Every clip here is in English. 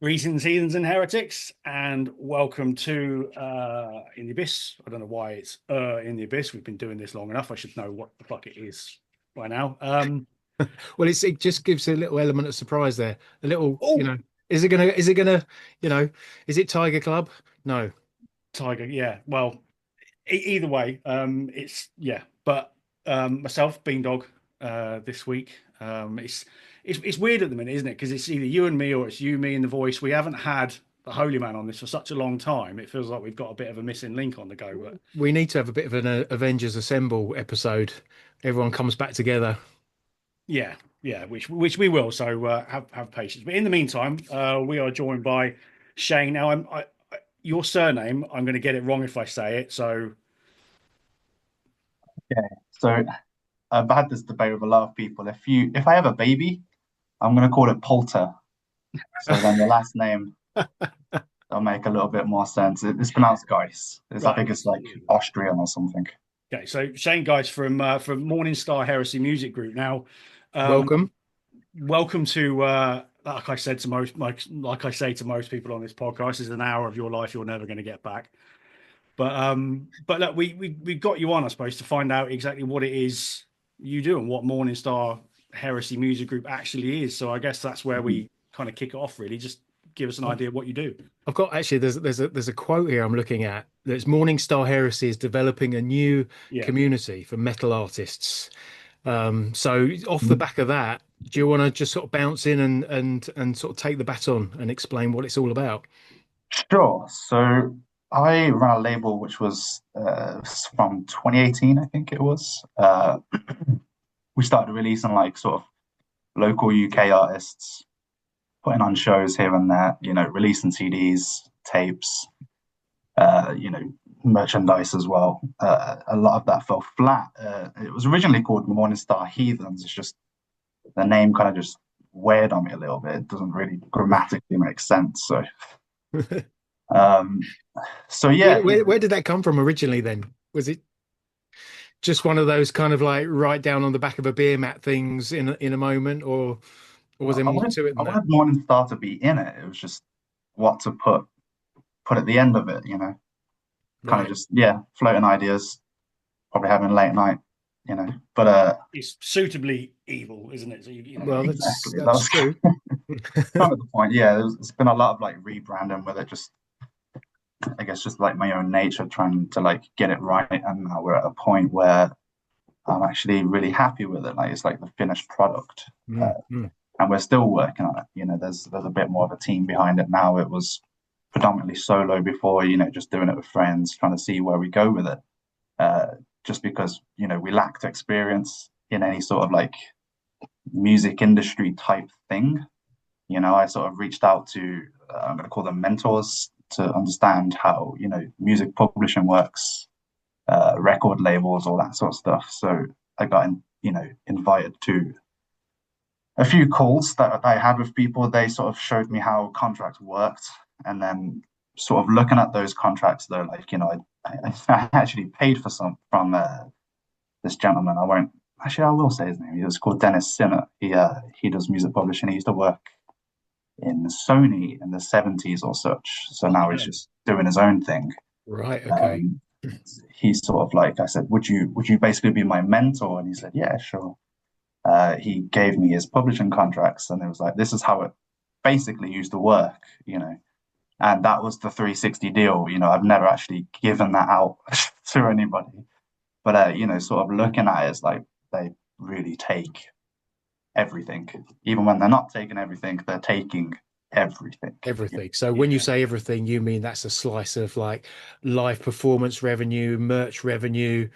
Greetings, heathens and heretics, and welcome to In the Abyss. I don't know why it's In the Abyss. We've been doing this long enough. I should know what the fuck it is by now. Well, it just gives a little element of surprise there. A little, Oh, you know, is it Tiger Club? No. Tiger, yeah. Well, either way, it's yeah. But myself, Beandog, this week. It's weird at the minute, isn't it? Because it's either you and me, or it's you, me, and the voice. We haven't had the Holy Man on this for such a long time. It feels like we've got a bit of a missing link on the go. But We need to have a bit of an Avengers Assemble episode. Everyone comes back together. yeah, yeah, which we will. So have patience. But in the meantime, we are joined by Shane. Now, your surname. I'm going to get it wrong if I say it. So Okay, so I've had this debate with a lot of people. If I have a baby, I'm gonna call it Polter. So then the last name will make a little bit more sense. It's pronounced Geiss. I right. think it's like Austrian or something. Okay, so Shane Geiss from Morning Star Heresy Music Group. Now, um, Welcome. welcome to like I said to most like I say to most people on this podcast, this is an hour of your life you're never going to get back. But look, we got you on, I suppose, to find out exactly what it is you do and what Morning Star Heresy Music Group actually is. So I guess that's where Mhm. we kind of kick it off. Really, just give us an idea of what you do. I've got actually there's a quote here I'm looking at. That's Morning Star Heresy is developing a new Yeah. community for metal artists. So off the back of that, do you want to just sort of bounce in and sort of take the baton and explain what it's all about? Sure. So I ran a label which was from 2018, I think it was. We started releasing like sort of local UK artists, putting on shows here and there, releasing CDs, tapes, merchandise as well. A lot of that fell flat. It was originally called Morning Star Heathens. It's just the name kind of just weighed on me a little bit. It doesn't really grammatically make sense. Um, so yeah, Where did that come from originally then? Was it just one of those kind of like write down on the back of a beer mat things in a moment, or was there I more wanted to it I than that? wanted Morning Star to be in it. It was just what to put at the end of it. Kind of Right. just floating ideas, probably having a late night. But It's suitably evil, isn't it? So Well, exactly that that's was true. kind of the point. Yeah, it's been a lot of like rebranding with it. Just I guess just like my own nature, trying to like get it right. And now we're at a point where I'm actually really happy with it. Like it's like the finished product, Mm, mm. and we're still working on it. There's a bit more of a team behind it now. It was predominantly solo before. Just doing it with friends, trying to see where we go with it. Uh, just because we lacked experience in any sort of like music industry type thing. I sort of reached out to I'm going to call them mentors to understand how music publishing works, record labels, all that sort of stuff. So I got invited to a few calls that I had with people. They sort of showed me how contracts worked, and then sort of looking at those contracts, though, like I actually paid for some from this gentleman. I won't actually. I will say his name. He was called Dennis Sinner. He does music publishing. He used to work in Sony in the 70s or such. So now he's Okay. just doing his own thing. Right. Okay. Um, he's sort of like I said, would you basically be my mentor? And he said, yeah, sure. He gave me his publishing contracts, and it was like, this is how it basically used to work. And that was the 360 deal. I've never actually given that out to anybody, but sort of looking at it, it's like they really take everything. Even when they're not taking everything, they're taking everything. Everything. So when you Yeah. say everything, you mean that's a slice of like live performance revenue, merch revenue.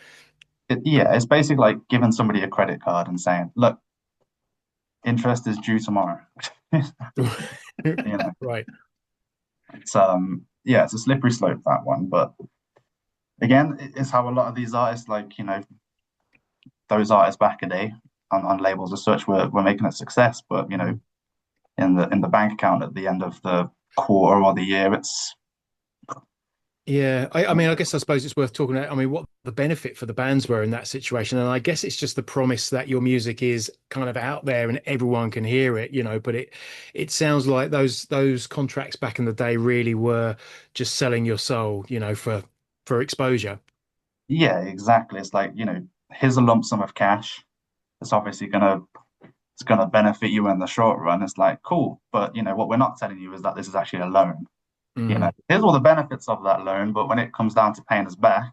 Yeah, it's basically like giving somebody a credit card and saying, "Look, interest is due tomorrow." you know, Right. it's a slippery slope, that one. But again, it's how a lot of these artists, like those artists back a day on labels as such, were making a success. But Mm. in the bank account at the end of the quarter or the year, Yeah, I mean, I guess I suppose it's worth talking about. I mean, what the benefit for the bands were in that situation, and I guess it's just the promise that your music is kind of out there and everyone can hear it, you know. But it sounds like those contracts back in the day really were just selling your soul, you know, for exposure. Yeah, exactly. It's like, here's a lump sum of cash. It's obviously gonna benefit you in the short run. It's like, cool, but what we're not telling you is that this is actually a loan. Mm, Here's all the benefits of that loan, but when it comes down to paying us back,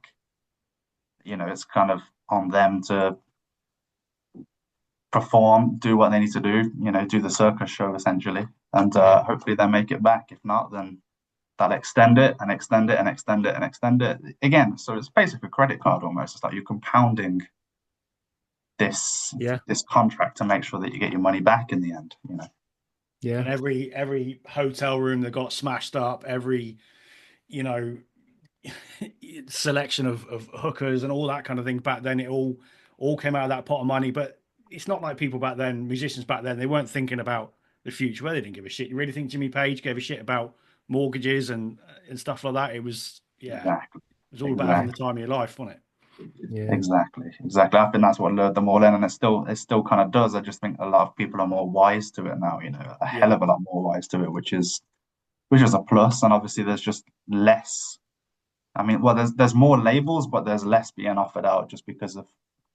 it's kind of on them to perform, do what they need to do, do the circus show essentially, and yeah, hopefully they make it back. If not, then they'll extend it and extend it and extend it and extend it again. So it's basically a credit card almost. It's like you're compounding this yeah, this contract to make sure that you get your money back in the end. yeah. And every hotel room that got smashed up, every you know selection of hookers and all that kind of thing back then, it all came out of that pot of money. But it's not like people back then, musicians back then, they weren't thinking about the future. Well, they didn't give a shit. You really think Jimmy Page gave a shit about mortgages and stuff like that? It was, yeah, it Exactly. was all about having the Exactly. time of your life, wasn't it? Yeah. Exactly. I think that's what lured them all in, and it still kind of does. I just think a lot of people are more wise to it now, a hell Yeah, of a lot more wise to it, which is a plus. And obviously there's just less. I mean, well, there's more labels, but there's less being offered out just because of,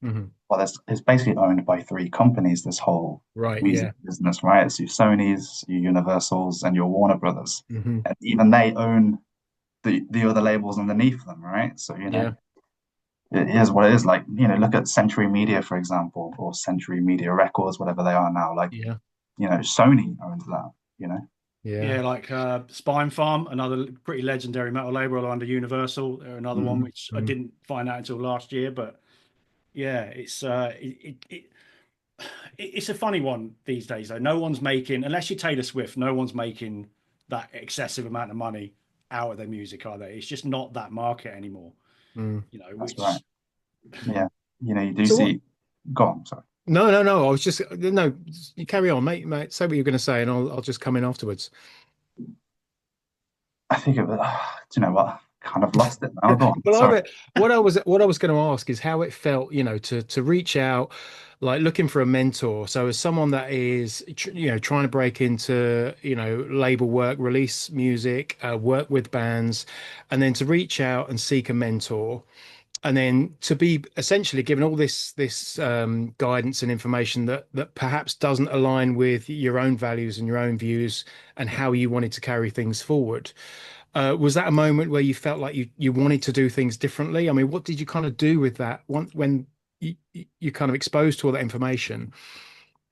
Hmm. well, it's basically owned by three companies, this whole Right. music Yeah. business, right? It's your Sony's, your Universals, and your Warner Brothers. Hmm. And even they own the other labels underneath them, right? So, Yeah. it is what it is. Like, look at Century Media, for example, or Century Media Records, whatever they are now. Like, Yeah. Sony owns that, Yeah. yeah, like Spine Farm, another pretty legendary metal label under Universal. They're another one Mhm. which I didn't find out until last year, but yeah, it's a funny one these days though. No one's making, unless you're Taylor Swift, no one's making that excessive amount of money out of their music, are they? It's just not that market anymore, Mm. That's right. which Yeah. You do So what? see, go on, sorry. No, no, no. I was just no. You carry on, mate. Mate, say what you're going to say, and I'll just come in afterwards. I think it was, do you know what? Kind of lost it now. Go on. Well, Sorry. what I was going to ask is how it felt, you know, to reach out, like looking for a mentor. So as someone that is, trying to break into, label work, release music, work with bands, and then to reach out and seek a mentor, and then to be essentially given all this guidance and information that perhaps doesn't align with your own values and your own views and how you wanted to carry things forward. Was that a moment where you felt like you wanted to do things differently? I mean, what did you kind of do with that when you kind of exposed to all that information?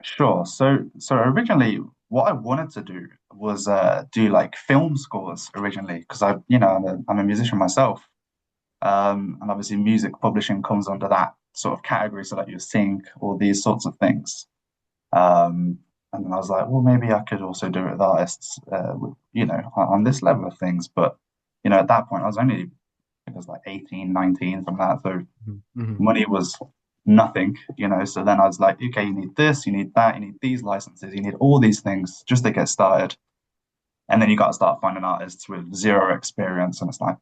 Sure. So originally, what I wanted to do was do like film scores originally, because I'm a musician myself. And obviously music publishing comes under that sort of category, so that you sing all these sorts of things. And then I was like, well, maybe I could also do it with artists, on this level of things. But, at that point, I was like 18, 19, from that. So Hmm. money was nothing. So then I was like, okay, you need this, you need that, you need these licenses, you need all these things just to get started. And then you got to start finding artists with zero experience. And I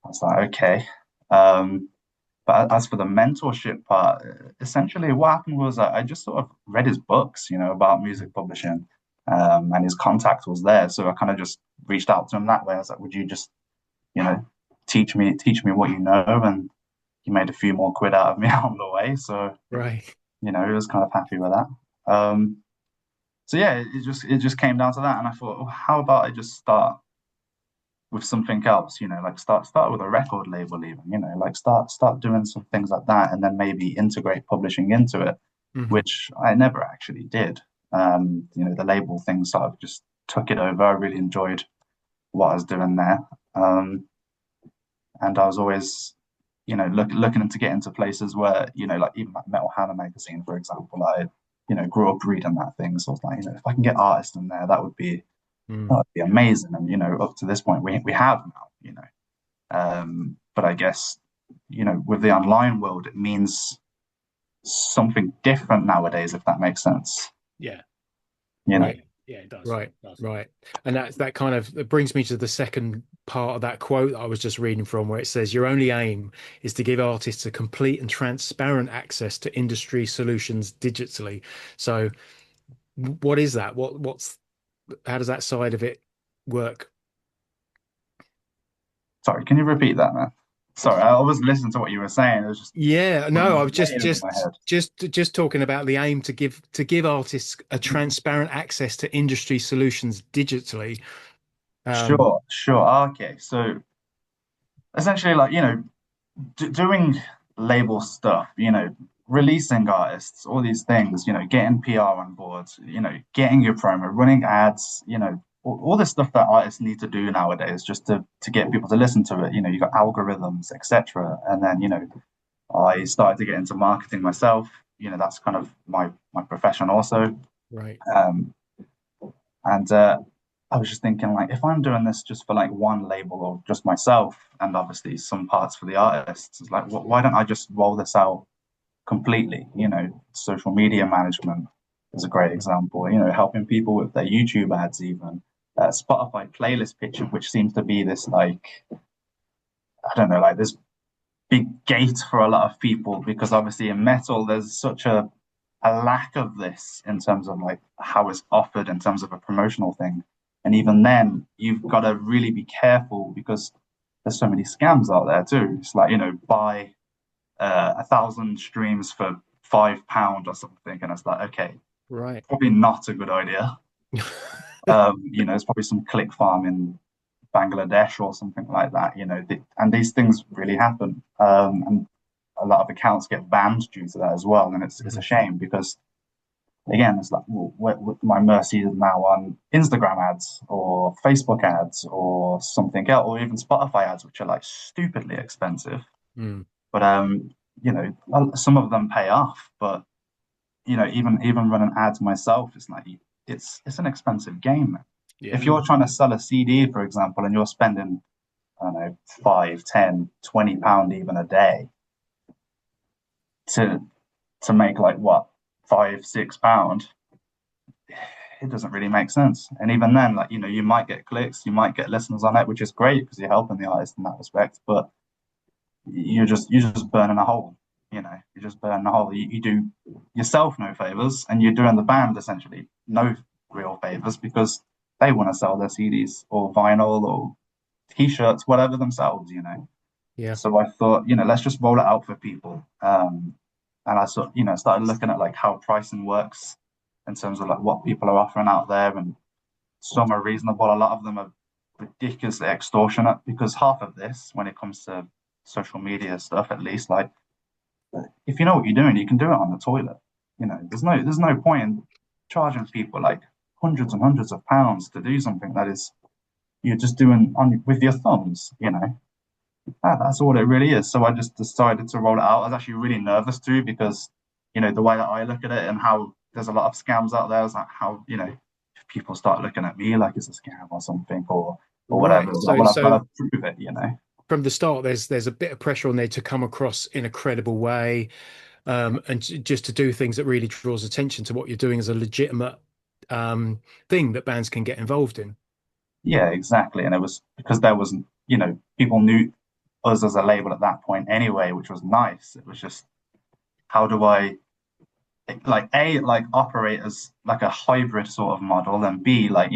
was like, okay. Um, But as for the mentorship part, essentially what happened was I just sort of read his books, about music publishing, and his contact was there. So I kind of just reached out to him that way. I was like, would you just, you know, teach me what you know? And he made a few more quid out of me on the way. So, Right. he was kind of happy with that. So yeah, it just came down to that. And I thought, well, how about I just start with something else, like start with a record label even, like start doing some things like that, and then maybe integrate publishing into it, Hmm. which I never actually did. The label thing sort of just took it over. I really enjoyed what I was doing there. And I was always, looking to get into places where, like even like Metal Hammer magazine, for example. I, grew up reading that thing. So I was like, if I can get artists in there, that would be amazing. And up to this point, we have now. But I guess with the online world, it means something different nowadays, if that makes sense. yeah, You know, Right. Yeah, it does. Right, It does. right. And that kind of it brings me to the second part of that quote that I was just reading from, where it says, "Your only aim is to give artists a complete and transparent access to industry solutions digitally." So, what is that? What's how does that side of it work? Sorry, can you repeat that, man? Sorry, I was listening to what you were saying. It was just Yeah, went no, I was way over my head. just talking about the aim to give artists a transparent access to industry solutions digitally. Um, Sure, sure. Okay, so essentially, like, doing label stuff, releasing artists, all these things, getting PR on board, getting your promo, running ads, all this stuff that artists need to do nowadays just to get people to listen to it. You got algorithms, etc. And then, I started to get into marketing myself. That's kind of my profession also. right, Um, and I was just thinking, like, if I'm doing this just for like one label or just myself, and obviously some parts for the artists, it's like, why don't I just roll this out completely? Social media management is a great example. Helping people with their YouTube ads, even Spotify playlist pitching, which seems to be this, like, I don't know, like this big gate for a lot of people, because obviously in metal there's such a lack of this in terms of like how it's offered in terms of a promotional thing. And even then, you've got to really be careful because there's so many scams out there too. It's like, buy 1,000 streams for £5 or something, and it's like, okay, right. probably not a good idea. It's probably some click farm in Bangladesh or something like that. And these things really happen, and a lot of accounts get banned due to that as well. And it's a Mhm. shame because again, it's like, well, my mercy is now on Instagram ads or Facebook ads or something else, or even Spotify ads, which are like stupidly expensive. Mm. But some of them pay off. But even running ads myself, it's like it's an expensive game. If Yeah, you're trying to sell a CD, for example, and you're spending, I don't know, 5, 10, £20 even a day to make like what, £5, £6, it doesn't really make sense. And even then, like, you might get clicks, you might get listeners on it, which is great because you're helping the artist in that respect. But you're just burning a hole. You're just burning a hole. You do yourself no favors, and you're doing the band essentially no real favors because they want to sell their CDs or vinyl or t-shirts, whatever themselves. yeah, So I thought, let's just roll it out for people. And I sort, started looking at like how pricing works in terms of like what people are offering out there, and some are reasonable. A lot of them are ridiculously extortionate because half of this, when it comes to social media stuff, at least, like, if you know what you're doing, you can do it on the toilet. There's no point in charging people like hundreds and hundreds of pounds to do something that is you're just doing on with your thumbs. That's all it really is. So I just decided to roll it out. I was actually really nervous too because, the way that I look at it and how there's a lot of scams out there, is like how, if people start looking at me like it's a scam or something or whatever, right. it's like, So well, I've got so to prove it. from the start, there's a bit of pressure on there to come across in a credible way, and just to do things that really draws attention to what you're doing as a legitimate thing that bands can get involved in. Yeah, exactly. And it was because there wasn't, people knew us as a label at that point anyway, which was nice. It was just, how do I like A, like operate as like a hybrid sort of model, and B, like,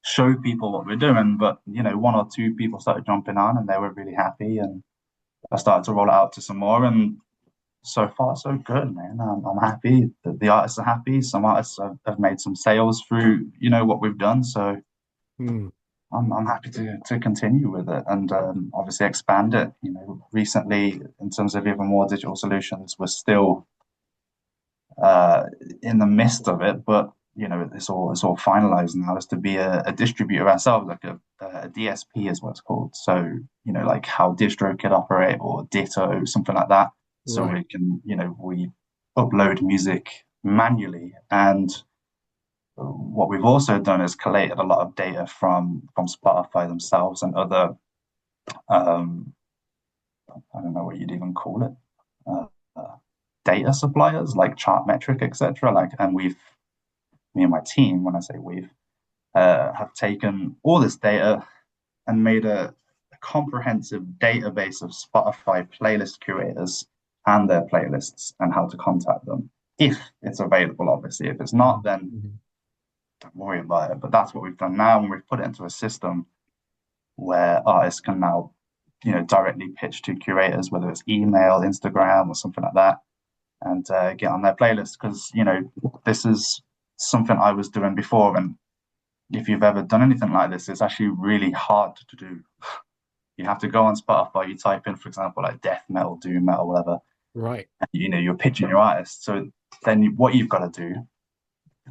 show people what we're doing. But one or two people started jumping on and they were really happy, and I started to roll it out to some more, and so far so good, man. I'm happy. The artists are happy. Some artists have made some sales through what we've done, so Hmm. I'm happy to continue with it and obviously expand it. Recently, in terms of even more digital solutions, we're still uh, in the midst of it, but it's all finalized now. Is to be a distributor ourselves, like a DSP is what it's called. So like how distro could operate or Ditto, something like that. So Right. we can, we upload music manually, and what we've also done is collated a lot of data from Spotify themselves and other um, I don't know what you'd even call it, uh, uh, data suppliers like Chartmetric, etc. Like, and we've me and my team, when I say we've, have taken all this data and made a comprehensive database of Spotify playlist curators and their playlists and how to contact them if it's available. Obviously, if it's not, then Mhm. don't worry about it. But that's what we've done now, and we've put it into a system where artists can now, directly pitch to curators, whether it's email, Instagram, or something like that, and get on their playlist. Because this is something I was doing before, and if you've ever done anything like this, it's actually really hard to do. You have to go on Spotify, you type in, for example, like death metal, doom metal, whatever, Right. and, you're pitching your artist. So then what you've got to do,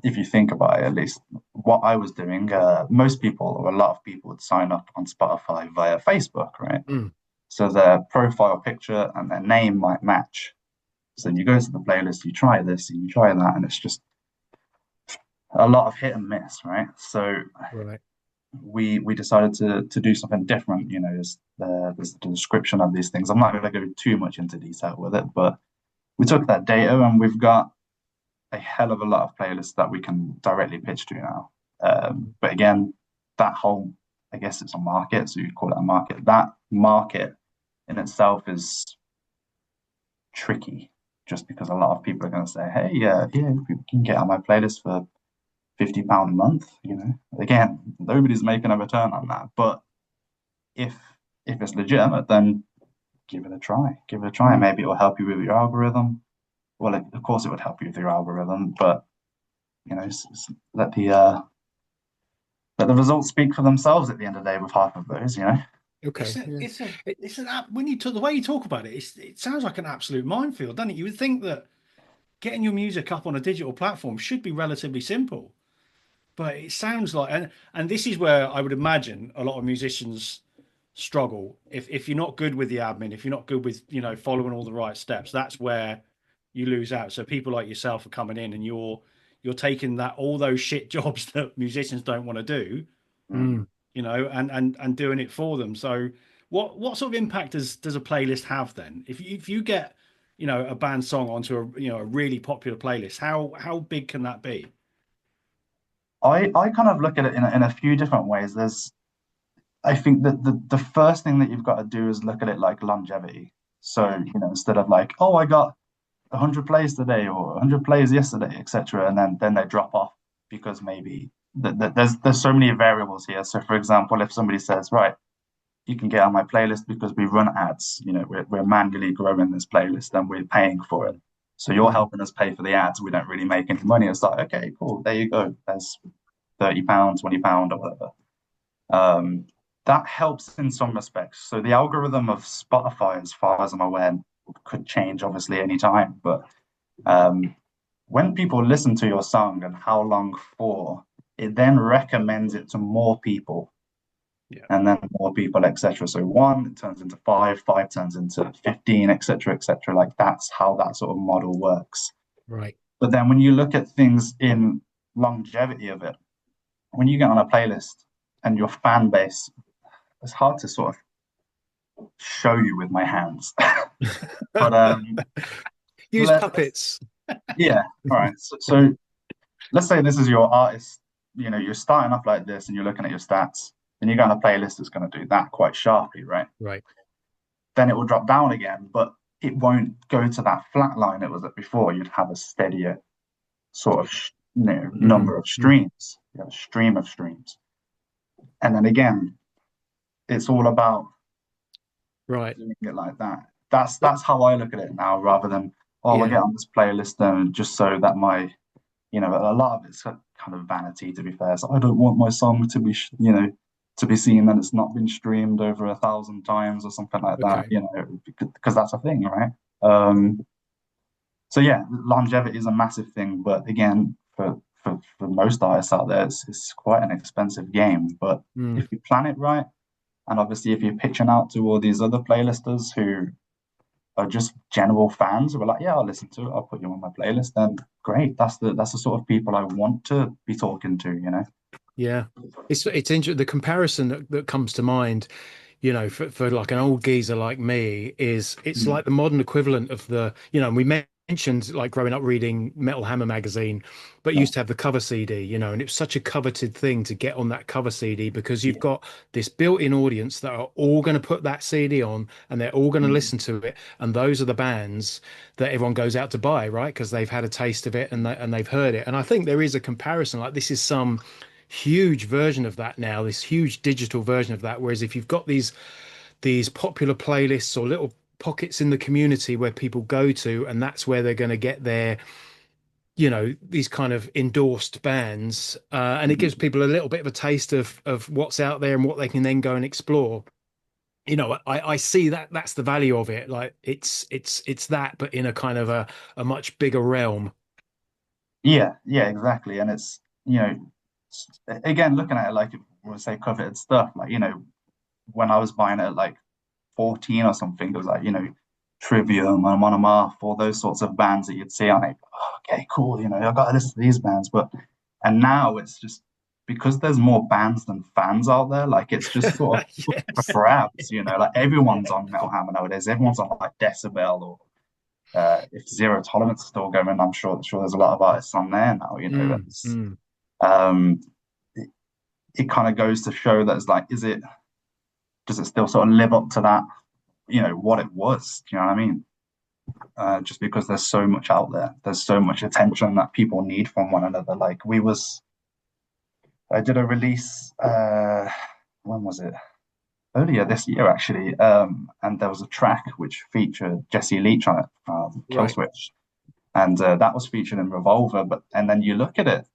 if you think about it, at least what I was doing, most people or a lot of people would sign up on Spotify via Facebook, right? Mm. So their profile picture and their name might match. So then you go to the playlist, you try this and you try that, and it's just a lot of hit and miss, right? So Right. we decided to do something different. There's the description of these things. I'm not going to go too much into detail with it, but we took that data and we've got a hell of a lot of playlists that we can directly pitch to now. But again, that whole, I guess it's a market, so you'd call it a market. That market in itself is tricky, just because a lot of people are going to say, "Hey, yeah, you can get on my playlist for £50 a month." Again, nobody's making a return on that. But if it's legitimate, then give it a try. Give it a try. Mm. Maybe it will help you with your algorithm. Well, of course, it would help you with your algorithm, but let the results speak for themselves at the end of the day with half of those. Okay. It's a, Yeah. it's a, it's an app. When you talk, the way you talk about it, it sounds like an absolute minefield, doesn't it? You would think that getting your music up on a digital platform should be relatively simple, but it sounds like, and this is where I would imagine a lot of musicians struggle. If you're not good with the admin, if you're not good with following all the right steps, that's where you lose out. So people like yourself are coming in, and you're taking that all those shit jobs that musicians don't want to do, Mm. Mm. and doing it for them. So what sort of impact does a playlist have then? If you get a band song onto a really popular playlist, how big can that be? I kind of look at it in a few different ways. I think that the first thing that you've got to do is look at it like longevity. So, Yeah, instead of like, oh, I got 100 plays today or 100 plays yesterday, etc., and then they drop off because maybe there's so many variables here. So, for example, if somebody says, right, you can get on my playlist because we run ads, we're manually growing this playlist and we're paying for it. So you're Mhm. helping us pay for the ads. We don't really make any money. It's like, okay, cool, there you go. There's £30, £20 or whatever. Um, that helps in some respects. So the algorithm of Spotify, as far as I'm aware, could change obviously any time. But um, when people listen to your song and how long for, it then recommends it to more people yeah, and then more people, etc. So one it turns into five, five turns into 15, etc., etc. Like that's how that sort of model works. Right. But then when you look at things in longevity of it, when you get on a playlist and your fan base, it's hard to sort of show you with my hands. But Use let, puppets. yeah, all right. So let's say this is your artist. You're starting off like this, and you're looking at your stats, and you go on a playlist that's going to do that quite sharply, right? Right. Then it will drop down again, but it won't go to that flat line it was at before. You'd have a steadier sort of Hmm. number of streams. You have a stream of streams, and then again, it's all about Right. doing it like that. That's how I look at it now, rather than we'll Yeah. get on this playlist and just so that a lot of it's kind of vanity, to be fair. So I don't want my song to be to be seen that it's not been streamed over 1,000 times or something like that. Okay. Because that's a thing, right? Um, so yeah, longevity is a massive thing, but again, for most artists out there, it's quite an expensive game. But Mm. if you plan it right, and obviously if you're pitching out to all these other playlisters who are just general fans who are like, yeah, I'll listen to it, I'll put you on my playlist, then great. That's the sort of people I want to be talking to. Yeah. It's interesting. The comparison that comes to mind, for like an old geezer like me is it's Mm. like the modern equivalent of and we mentioned like growing up reading Metal Hammer magazine, but Yeah, used to have the cover CD, and it was such a coveted thing to get on that cover CD because you've yeah, got this built-in audience that are all going to put that CD on and they're all going to mm, listen to it. And those are the bands that everyone goes out to buy, right? Because they've had a taste of it and they've heard it. And I think there is a comparison. Like this is some huge version of that now, this huge digital version of that. Whereas if you've got these popular playlists or little pockets in the community where people go to, and that's where they're going to get their, these kind of endorsed bands, and it gives mm. people a little bit of a taste of what's out there and what they can then go and explore. I see that that's the value of it. Like it's that, but in a kind of a much bigger realm. Yeah, yeah, exactly. And it's, again, looking at it like we say coveted stuff, like, when I was buying it at like 14 or something, it was like, Trivium and Monomath, all those sorts of bands that you'd see. I'm like, oh, okay, cool, I've got to listen to these bands. And now it's just because there's more bands than fans out there, like it's just sort of for Yes. grabs, like everyone's Yeah. on Metal Hammer nowadays. Everyone's on like Decibel or if Zero Tolerance is still going, I'm sure there's a lot of artists on there now, Mm, mm. um, it, it kind of goes to show that it's like, does it still sort of live up to that, what it was? Do you know what I mean? Just because there's so much out there, there's so much attention that people need from one another. Like I did a release, when was it? Earlier this year, actually, and there was a track which featured Jesse Leach on it, Right. Killswitch, and that was featured in Revolver. And then you look at it,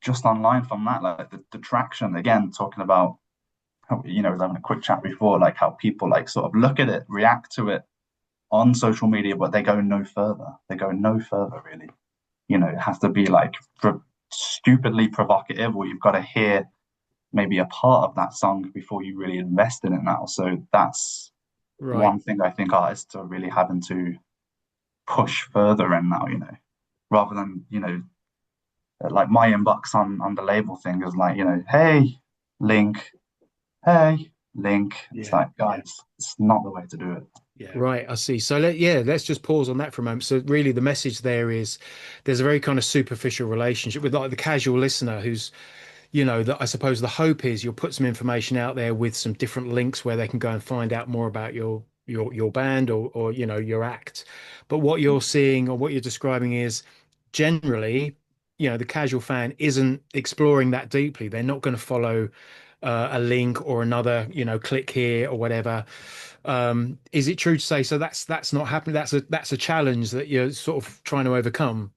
just online from that, like the traction again, talking about how, I was having a quick chat before, like how people like sort of look at it, react to it on social media, but they go no further. They go no further, really. It has to be like stupidly provocative, or you've got to hear maybe a part of that song before you really invest in it now. So that's Right. one thing I think artists are really having to push further in now, rather than, like my inbox on the label thing is like, hey, link, hey, link. It's Yeah, like, yeah, guys, it's not the way to do it. yeah. Right, I see. So let's just pause on that for a moment. So really the message there is there's a very kind of superficial relationship with like the casual listener who's, that I suppose the hope is you'll put some information out there with some different links where they can go and find out more about your band or your act. But what you're seeing or what you're describing is generally, the casual fan isn't exploring that deeply. They're not going to follow a link or another, click here or whatever. Is it true to say so? That's not happening. That's a challenge that you're sort of trying to overcome.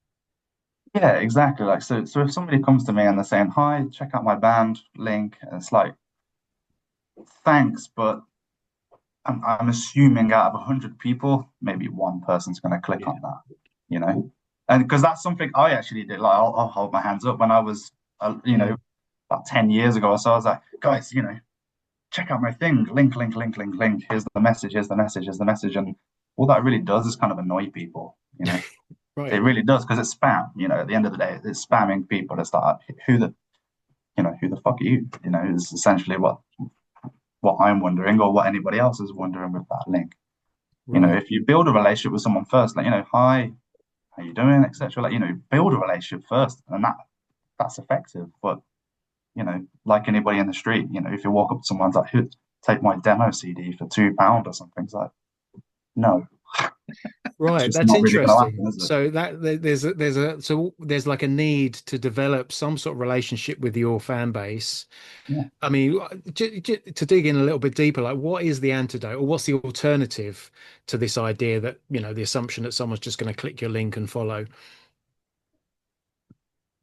Yeah, exactly. Like, so if somebody comes to me and they're saying, hi, check out my band link, and it's like, thanks, but I'm assuming out of 100 people, maybe one person's going to click Yeah. on that, you know? And because that's something I actually did. Like, I'll hold my hands up when I was, Mm. about 10 years ago or so. I was like, guys, check out my thing. Link, link, link, link, link. Here's the message. Here's the message. Here's the message. And all that really does is kind of annoy people. It Right. really does because it's spam. At the end of the day, it's spamming people to start. Who the fuck are you? Is essentially what I'm wondering, or what anybody else is wondering with that link. Right. If you build a relationship with someone first, like, hi, how you doing, etc. Like, build a relationship first, and that's effective. But like anybody in the street, if you walk up to someone's like, take my demo CD for £2 or something, it's like, no, it's Right, just that's not really going to interesting. happen, is it? So there's like a need to develop some sort of relationship with your fan base. Yeah. I mean, to dig in a little bit deeper, like what is the antidote or what's the alternative to this idea that, the assumption that someone's just going to click your link and follow?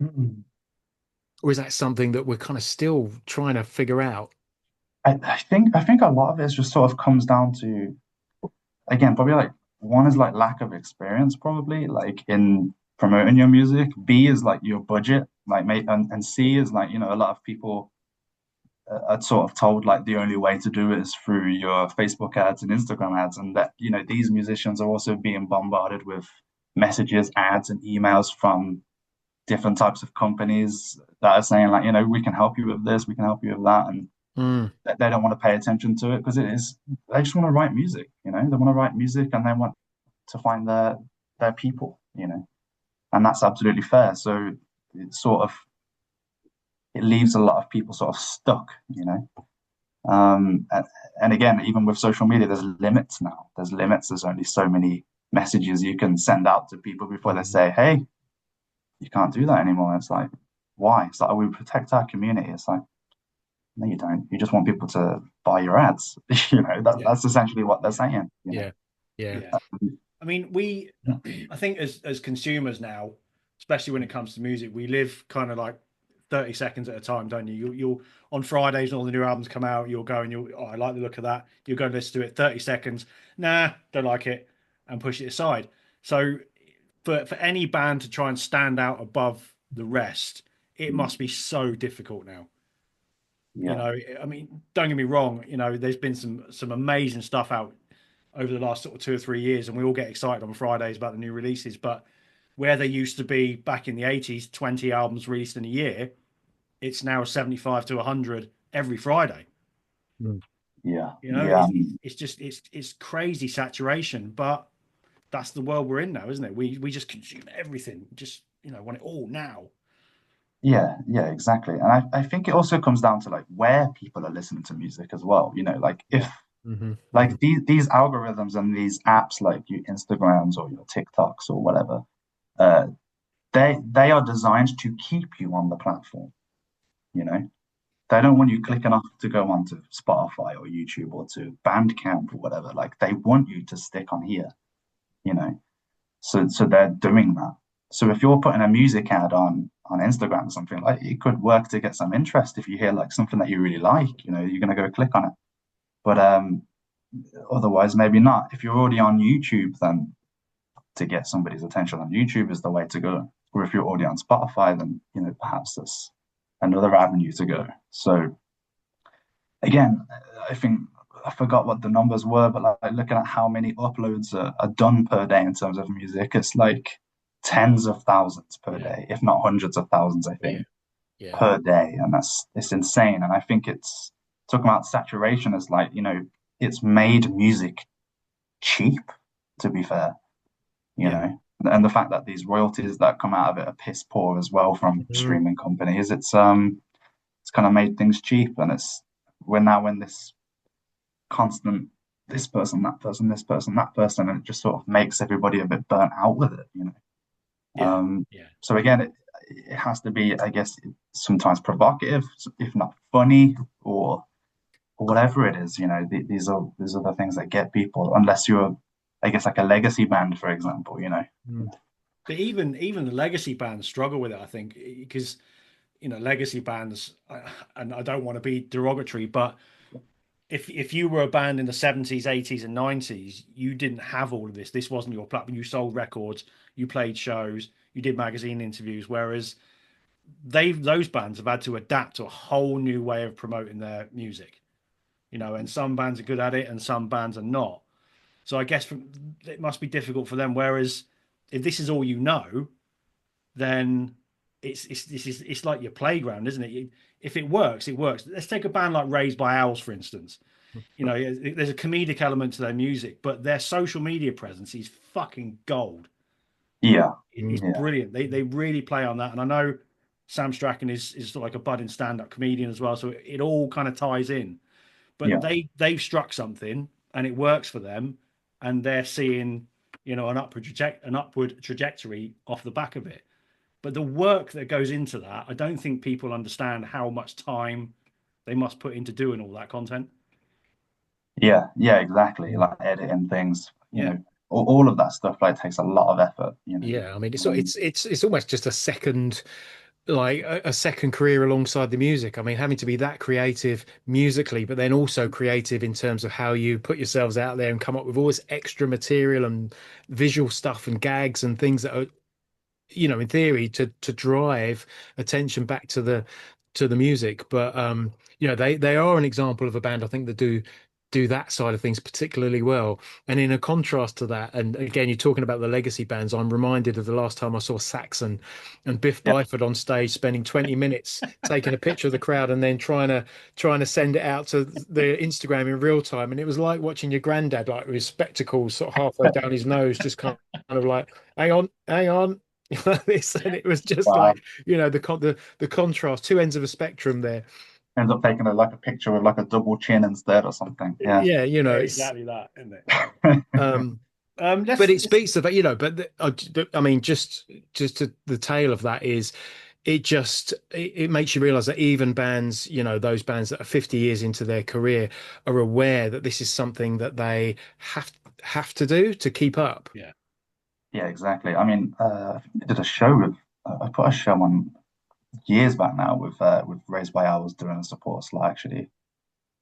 Mm. Or is that something that we're kind of still trying to figure out? I think a lot of it just sort of comes down to, again, probably like one is like lack of experience, probably like in promoting your music. B is like your budget, like mate, and C is like, a lot of people are sort of told like the only way to do it is through your Facebook ads and Instagram ads, and that these musicians are also being bombarded with messages, ads, and emails from different types of companies that are saying like, we can help you with this, we can help you with that, and Mm, they don't want to pay attention to it because it is they just want to write music, they want to write music and they want to find their people, you know, and that's absolutely fair. So it's sort of it leaves a lot of people sort of stuck, you know. And again, even with social media, there's limits now. There's limits. There's only so many messages you can send out to people before they say, "Hey, you can't do that anymore." It's like, why? It's like, oh, we protect our community. It's like, no, you don't. You just want people to buy your ads. You know, Yeah, that's essentially what they're yeah, saying, you know. Yeah. Yeah. yeah. I mean, I think as consumers now, especially when it comes to music, we live kind of like 30 seconds at a time, don't you? You'll on Fridays, when all the new albums come out, you'll go and oh, I like the look of that. You'll go and listen to it 30 seconds. Nah, don't like it, and push it aside. So for any band to try and stand out above the rest, it Mm, must be so difficult now. You yeah, know, I mean, don't get me wrong, you know, there's been some amazing stuff out over the last sort of 2 or 3 years, and we all get excited on Fridays about the new releases. But where they used to be back in the 80s, 20 albums released in a year, it's now 75 to 100 every Friday. Mm. yeah, You know, yeah, it's just it's crazy saturation, but that's the world we're in now, isn't it? We just consume everything, just want it all now. yeah, exactly. And I think it also comes down to like where people are listening to music as well. You know, like if Yeah, Hmm. Hmm. like these algorithms and these apps like your Instagrams or your TikToks or whatever, uh, they are designed to keep you on the platform. You know, they don't want you yeah, clicking off to go onto Spotify or YouTube or to Bandcamp or whatever. Like they want you to stick on here. You know, so they're doing that. So if you're putting a music ad on Instagram or something, like it could work to get some interest if you hear like something that you really like. You know, you're gonna go click on it. But otherwise, maybe not. If you're already on YouTube, then to get somebody's attention on YouTube is the way to go. Or if you're already on Spotify, then perhaps that's another avenue to go. So again, I think I forgot what the numbers were, but like looking at how many uploads are done per day in terms of music, it's like tens of thousands per yeah, day, if not hundreds of thousands, I Yeah. think, Yeah. per day. And it's insane. And I think it's talking about saturation as like, it's made music cheap, to be fair, you yeah, know. And the fact that these royalties that come out of it are piss poor as well from Mhm. streaming companies, it's kind of made things cheap. And we're now in this constant this person, that person, this person, that person, and it just sort of makes everybody a bit burnt out with it, you know. yeah, yeah, So again, it has to be, I guess, sometimes provocative, if not funny, or whatever it is. You know, these are the things that get people. Unless you're, I guess, like a legacy band, for example. You know. Mm. but even the legacy bands struggle with it, I think, because legacy bands, and I don't want to be derogatory, but if you were a band in the 70s, 80s, and 90s, you didn't have all of this. This wasn't your platform. You sold records, you played shows, you did magazine interviews. Whereas those bands have had to adapt to a whole new way of promoting their music. And some bands are good at it, and some bands are not. So I guess it must be difficult for them. Whereas if this is all you know, then it's like your playground, isn't it? If it works, it works. Let's take a band like Raised by Owls, for instance. There's a comedic element to their music, but their social media presence is fucking gold. Yeah. It's Yeah. brilliant. They really play on that, and I know Sam Strachan is like a budding stand-up comedian as well, so it all kind of ties in. But Yeah. they've struck something, and it works for them, and they're seeing an upward trajectory off the back of it. But the work that goes into that, I don't think people understand how much time they must put into doing all that content. Yeah. Yeah. Exactly. Mm. Like editing things. Yeah, All of that stuff like takes a lot of effort. Yeah, I mean, it's Um, it's it's it's almost just a second, like a second career alongside the music. I mean, having to be that creative musically, but then also creative in terms of how you put yourselves out there and come up with all this extra material and visual stuff and gags and things that are, in theory to drive attention back to the music. But they are an example of a band I think that do do that side of things particularly well. And in a contrast to that, and again, you're talking about the legacy bands, I'm reminded of the last time I saw Saxon and Biff Yeah. Byford on stage, spending 20 minutes taking a picture of the crowd and then trying to send it out to the Instagram in real time. And it was like watching your granddad, like with his spectacles sort of halfway down his nose, just kind of like, hang on. Like this, and it was just Wow. like, the contrast, two ends of a spectrum there. Ends up taking like a picture with like a double chin instead or something. Yeah. Yeah, Yeah, it's exactly that, isn't it? um but Let's, it speaks of, I mean, just to the tail of that is it makes you realize that even bands, those bands that are 50 years into their career are aware that this is something that they have to do to keep up. yeah, Yeah, exactly. I mean, I think I did a show with I put a show on years back now with Raised by Owls doing a support slot. Actually,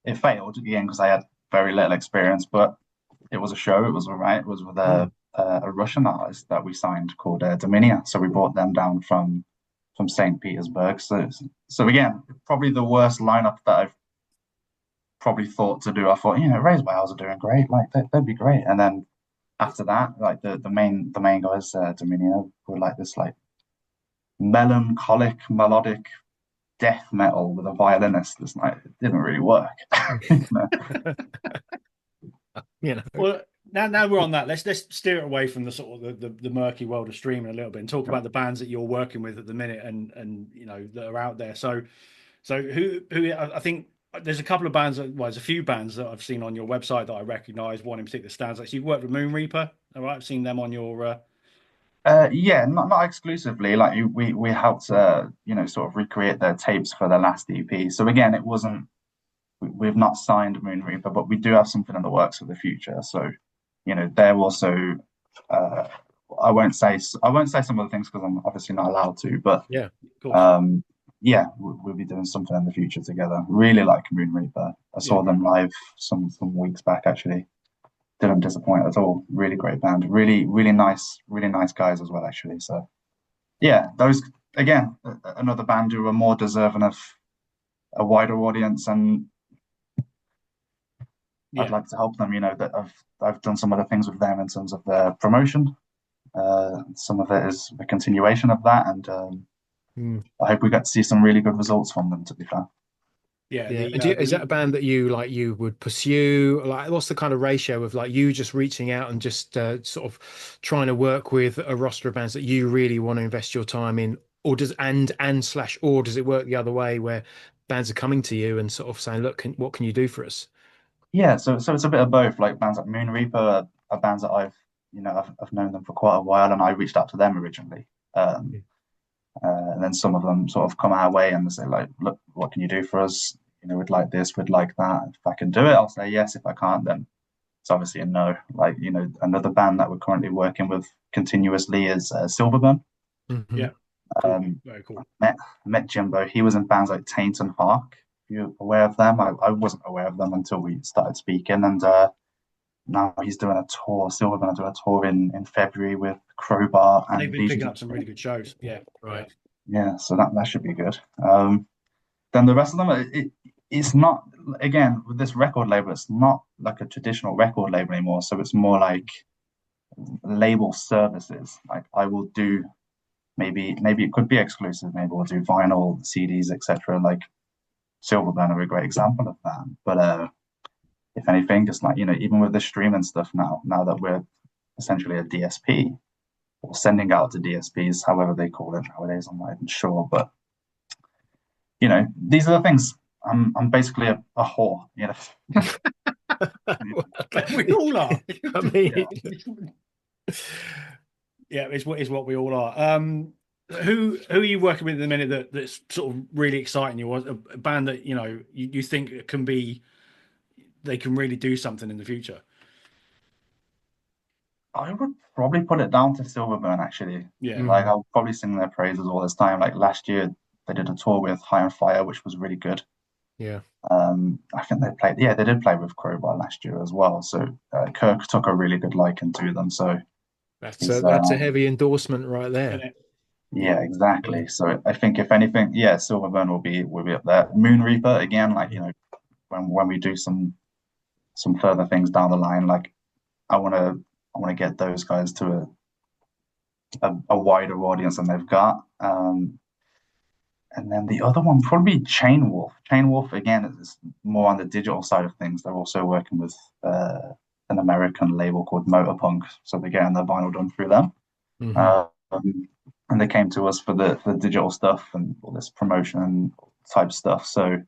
it failed again because I had very little experience, but it was a show. It was all right. It was with Mm. a Russian artist that we signed called Dominia. So we brought them down from St. Petersburg. So again, probably the worst lineup that I've probably thought to do. I thought, Raised by Owls are doing great. Like they'd be great. And then after that, like the main guys, Dominia, were like this like melancholic melodic death metal with a violinist. It's like it didn't really work. You know? You know, well, now we're on that. Let's steer it away from the sort of the murky world of streaming a little bit and talk about the bands that you're working with at the minute and that are out there. So who I think there's a couple of bands there's a few bands that I've seen on your website that I recognise. One in particular stands out. So you've worked with Moon Reaper, all right? I've seen them on your Yeah, not exclusively. Like we helped sort of recreate their tapes for their last EP. So again, it wasn't we've not signed Moon Reaper, but we do have something in the works for the future. So they're also uh, I won't say some of the things because I'm obviously not allowed to, but yeah, of course. yeah, we'll be doing something in the future together. Really like Moon Reaper. I Yeah, saw them live some weeks back actually. Didn't disappoint at all. Really great band. Really nice guys as well, actually. So yeah, those again, another band who are more deserving of a wider audience, and I'd yeah, like to help them. That I've done some other things with them in terms of their promotion. Some of it is a continuation of that, and Mm. I hope we get to see some really good results from them. To be fair. yeah. Yeah. And is that a band that you would pursue? Like, what's the kind of ratio of like you just reaching out and just sort of trying to work with a roster of bands that you really want to invest your time in, or does it work the other way where bands are coming to you and sort of saying, look, what can you do for us? Yeah, so it's a bit of both. Like bands like Moon Reaper are bands that I've known them for quite a while, and I reached out to them originally. Um, and then some of them sort of come our way and they say like, look, what can you do for us? We'd like this, we'd like that. If I can do it, I'll say yes. If I can't, then it's obviously a no. Like, another band that we're currently working with continuously is Silverburn. Hmm. Yeah, cool, Um, very cool. met Jimbo. He was in bands like Taint and Hark. You aware of them? I wasn't aware of them until we started speaking, and now he's doing a tour. Silverburn are doing a tour in February with Crowbar And they've and been Legion picking of up some Doom. really good shows. Yeah, yeah, Right. Yeah, so that should be good. Then the rest of them, it's not, again, with this record label, it's not like a traditional record label anymore. So it's more like label services. Like I will do maybe it could be exclusive. Maybe we'll do vinyl, CDs, etc. Like Silverburn are a great example of that. But if anything, just like even with the streaming stuff now that we're essentially a DSP or sending out to DSPs, however they call it nowadays, I'm not even sure. But these are the things. I'm basically a whore. we all are. I mean, Yeah, it's what we all are. Who are you working with at the minute that's sort of really exciting you? A band that you think they can really do something in the future. I would probably put it down to Silverburn actually. Yeah, Like mm, I'll probably sing their praises all this time. Like last year they did a tour with High on Fire, which was really good. yeah. I think they did play with Crowbar last year as well. So Kirk took a really good liking to them. So That's he's a heavy endorsement right there. and it, yeah, Yeah. exactly. So I think if anything, yeah, Silverburn will be up there. Moon Reaper again, like when we do some further things down the line. Like I want to get those guys to a wider audience than they've got. And then the other one probably Chain Wolf. Chain Wolf again is more on the digital side of things. They're also working with an American label called Motorpunk, so they're getting their vinyl done through them. Hmm. And they came to us for the digital stuff and all this promotion type stuff. So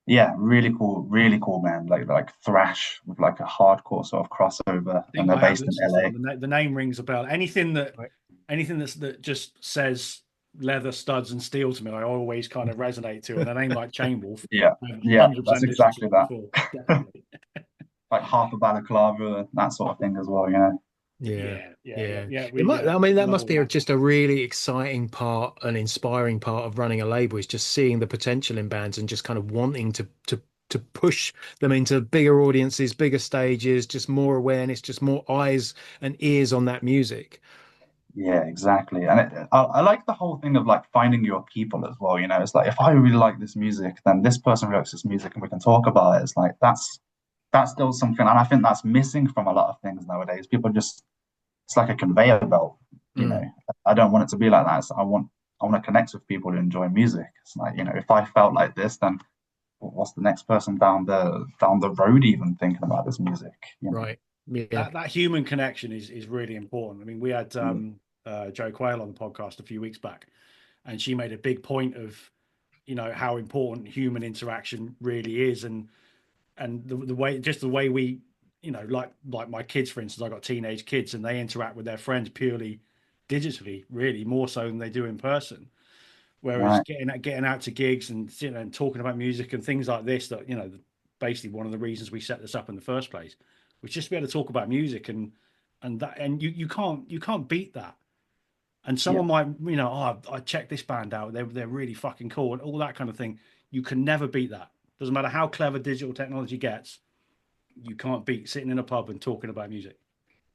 yeah, really cool man. Like thrash with like a hardcore sort of crossover, I and think they're I have based in listened to LA. them. The name rings a bell. Right. Anything that just says leather studs and steel to me, I always kind of resonate to. And a name like Chain Wolf, Yeah, I've yeah, that's 100% listened to exactly them that. before. Definitely. Like half a balaclava, that sort of thing as well, you know. Yeah. Yeah. Yeah. It We might, I mean, that love must all be that. just a really exciting part, an inspiring part of running a label is just seeing the potential in bands and just kind of wanting to push them into bigger audiences, bigger stages, just more awareness, just more eyes and ears on that music. Yeah, exactly. And I like the whole thing of like finding your people as well. You know, it's like if I really like this music, then this person really likes this music, and we can talk about it. It's like that's still something, and I think that's missing from a lot of things nowadays. People just it's like a conveyor belt. You know, Mm. I don't want it to be like that. So I want to connect with people who enjoy music. It's like if I felt like this, then what's the next person down the road even thinking about this music? You know. Right. Yeah. That human connection is really important. I mean, we had Yeah. Joe Quayle on the podcast a few weeks back, and she made a big point of how important human interaction really is, and the way just the way we like my kids, for instance. I got teenage kids, and they interact with their friends purely digitally, really more so than they do in person. Whereas Right. getting out to gigs and and talking about music and things like this, that basically one of the reasons we set this up in the first place was just to be able to talk about music, and you can't beat that. And Yeah. someone might, oh, I checked this band out. They're really fucking cool and all that kind of thing. You can never beat that. Doesn't matter how clever digital technology gets, you can't beat sitting in a pub and talking about music.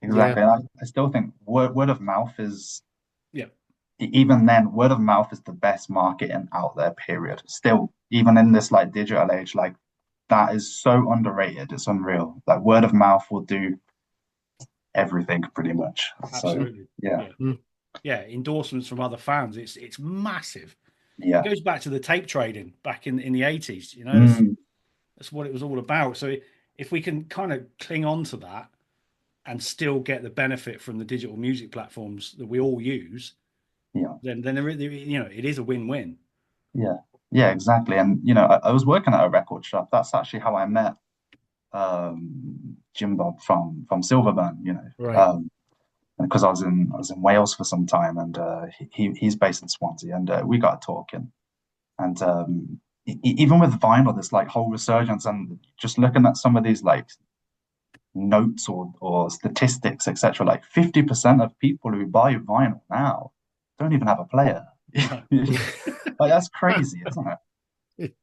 Yeah. Exactly. And I still think word of mouth is Yeah, even then, word of mouth is the best marketing out there, period. Still, even in this like digital age, like that is so underrated. It's unreal. Like word of mouth will do everything pretty much. So absolutely. yeah, Yeah, Mm. yeah. Endorsements from other fans. It's massive. It yeah. goes back to the tape trading back in the 80s. Mm, That's what it was all about. So if we can kind of cling on to that and still get the benefit from the digital music platforms that we all use, yeah, then it is a win-win. yeah, yeah, exactly. And I was working at a record shop. That's actually how I met Jim Bob from Silverburn, Right. because I was in Wales for some time, and he's based in Swansea, and we got talking. And even with vinyl, this like whole resurgence, and just looking at some of these like notes or statistics, etc. Like 50% of people who buy vinyl now don't even have a player. No. Like that's crazy, isn't it?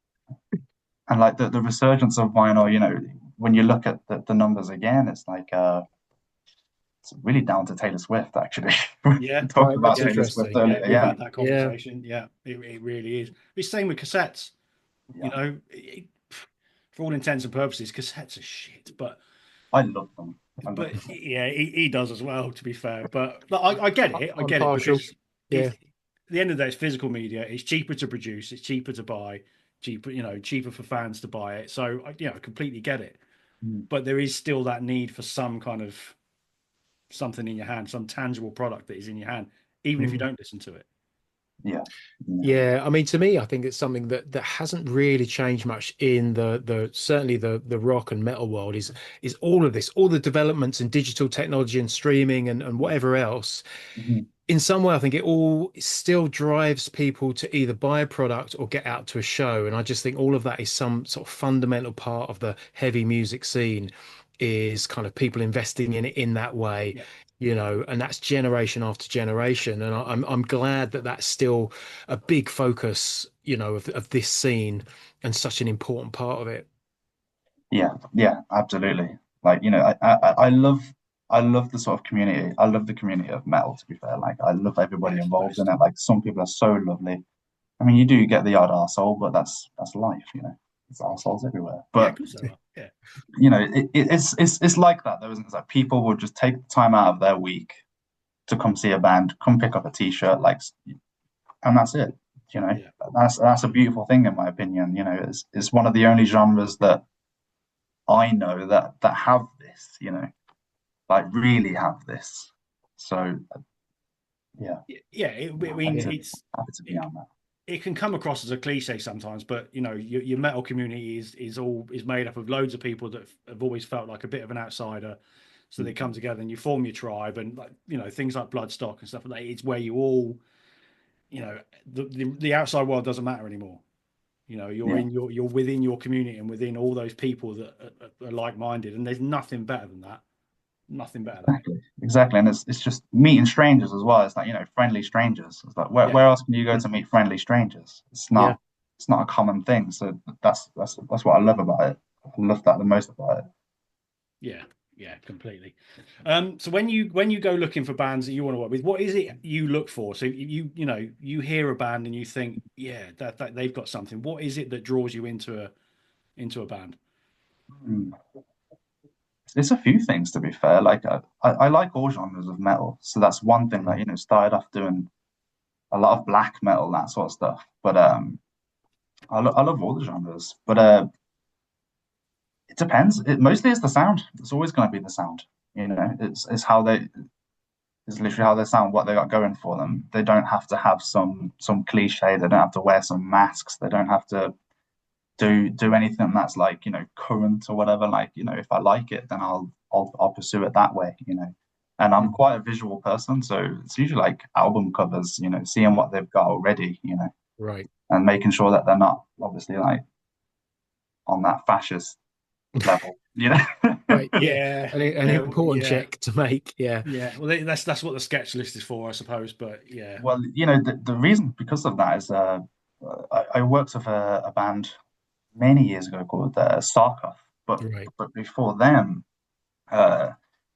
And like the resurgence of vinyl, when you look at the numbers again, it's like it's really down to Taylor Swift, actually. Yeah, We talked Right. about That's yeah, Taylor Swift interesting. yeah. earlier. We've Yeah, had that Yeah. conversation. Yeah, it really is. It's the same with cassettes. You yeah. know, it, for all intents and purposes, cassettes are shit. But I love them. I love but them. yeah, he does as well. To be fair, but I get it. I I'm get it partial. because Yeah. at the end of the day, it's physical media. It's cheaper to produce. It's cheaper to buy. Cheaper for fans to buy it. So I completely get it. Mm. But there is still that need for some kind of something in your hand, some tangible product that is in your hand, even if you Mm. don't listen to it. Yeah, yeah. Yeah, I mean, to me, I think it's something that hasn't really changed much in the certainly the rock and metal world is all of this, all the developments in digital technology and streaming and whatever else. Mhm. In some way, I think it all still drives people to either buy a product or get out to a show. And I just think all of that is some sort of fundamental part of the heavy music scene is kind of people investing in it in that way, Yeah. and that's generation after generation. And I'm glad that that's still a big focus, of this scene and such an important part of it. Yeah, yeah, absolutely. Like, I love the sort of community. I love the community of metal, to be fair. Like I love Yeah, everybody it's the involved in best. it. Like some people are so lovely. I mean, you do get the odd arsehole, but that's life. there's assholes everywhere. Yeah, of But course there are. Yeah. it's like that though, isn't it? It's like people will just take the time out of their week to come see a band, come pick up a t-shirt, like, and that's it. Yeah. That's a beautiful thing in my opinion. It's one of the only genres that I know that have this. Like really have this. So yeah, Yeah. I mean, happy to be on that. it can come across as a cliche sometimes, but your metal community is made up of loads of people that have always felt like a bit of an outsider. So they come together and you form your tribe, and like things like Bloodstock and stuff like that. It's where you all, the outside world doesn't matter anymore. You're Yeah, you're within your community and within all those people that are like-minded, and there's nothing better than that. Nothing better than it. exactly. And it's just meeting strangers as well. It's like, friendly strangers. It's like Yeah. where else can you go to meet friendly strangers? Yeah. It's not a common thing. So that's what I love about it. I love that the most about it. Yeah, yeah, completely. So when you go looking for bands that you want to work with, what is it you look for? So you hear a band and you think, yeah, that they've got something. What is it that draws you into a band? Hmm. It's a few things to be fair. Like I like all genres of metal, so that's one thing that started off doing a lot of black metal, that sort of stuff. But I love all the genres. But it depends. It mostly is the sound. It's always going to be the sound. It's how they it's literally how they sound, what they got going for them. They don't have to have some cliche. They don't have to wear some masks. They don't have to do anything that's like current or whatever. Like if I like it, then I'll pursue it that way. And I'm quite a visual person, so it's usually like album covers. Seeing what they've got already. Right. And making sure that they're not obviously like on that fascist level. Right. Yeah. Yeah, An yeah, important yeah, check to make. Yeah. yeah. Well, that's what the sketch list is for, I suppose. But yeah, Well, the reason because of that is I worked with a band many years ago called Sarkoff, but Right. before them, uh,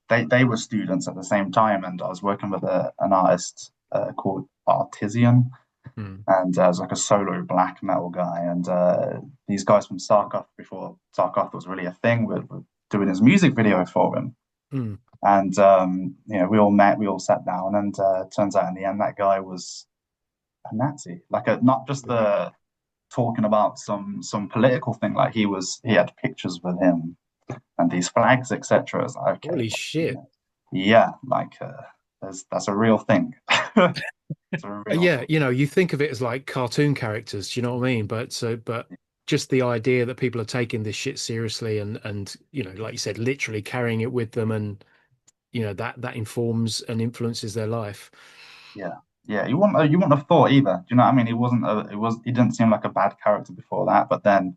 they were students at the same time, and I was working with an artist called Artisan, Mm. and it was like a solo black metal guy, and these guys from Sarkoff before Sarkoff was really a thing, were doing his music video for him. Mm. And we all met, we all sat down, and turns out in the end that guy was a Nazi, like not just Right. talking about some political thing, like he had pictures with him and these flags, etc. It's like, okay, Holy shit. yeah, like that's a real thing. It's a real Yeah, thing. you think of it as like cartoon characters, do you know what I mean? But just the idea that people are taking this shit seriously and like you said, literally carrying it with them, and that informs and influences their life. Yeah, yeah. You wouldn't have thought either. Do you know what I mean? He didn't seem like a bad character before that, but then